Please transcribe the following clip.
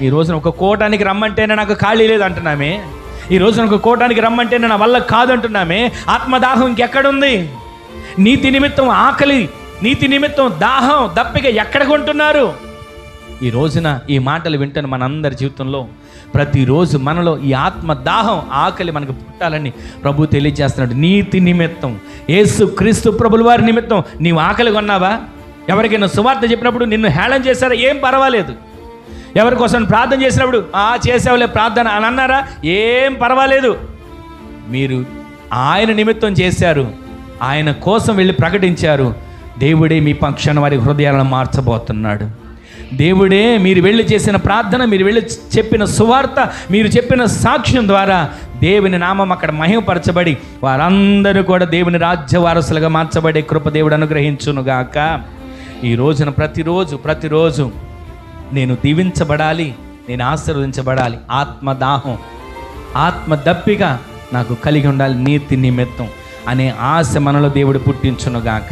ఈ రోజున ఒక కోటానికి రమ్మంటేనే నాకు ఖాళీ లేదు అంటున్నామే. ఈ రోజున ఒక కోటానికి రమ్మంటేనే నా వల్ల కాదంటున్నామే. ఆత్మదాహం ఇంకెక్కడుంది? నీతి నిమిత్తం ఆకలి, నీతి నిమిత్తం దాహం, దప్పిక ఎక్కడ కొంటున్నారు? ఈ రోజున ఈ మాటలు వింటున్న మనందరి జీవితంలో ప్రతిరోజు మనలో ఈ ఆత్మదాహం, ఆకలి మనకు పుట్టాలని ప్రభు తెలియజేస్తున్నాడు. నీతి నిమిత్తం, యేసు క్రీస్తు ప్రభుల వారి నిమిత్తం నీవు ఆకలి కొన్నావా? ఎవరికైనా సువార్త చెప్పినప్పుడు నిన్ను హేళన చేశారా? ఏం పర్వాలేదు. ఎవరి కోసం ప్రార్థన చేసినప్పుడు చేసావులే ప్రార్థన అని అన్నారా? ఏం పర్వాలేదు. మీరు ఆయన నిమిత్తం చేశారు, ఆయన కోసం వెళ్ళి ప్రకటించారు. దేవుడే మీ పక్షాన వారి హృదయాలను మార్చబోతున్నాడు. దేవుడే మీరు వెళ్ళి చేసిన ప్రార్థన, మీరు వెళ్ళి చెప్పిన సువార్త, మీరు చెప్పిన సాక్ష్యం ద్వారా దేవుని నామం అక్కడ మహిమపరచబడి వారందరూ కూడా దేవుని రాజ్య వారసులుగా మార్చబడే కృప దేవుడు అనుగ్రహించునుగాక. ఈ రోజున ప్రతిరోజు నేను దీవించబడాలి, నేను ఆశీర్వదించబడాలి. ఆత్మదాహం, ఆత్మదప్పిక నాకు కలిగి ఉండాలి నీతి నిమిత్తం అనే ఆశ మనలో దేవుడు పుట్టించునుగాక.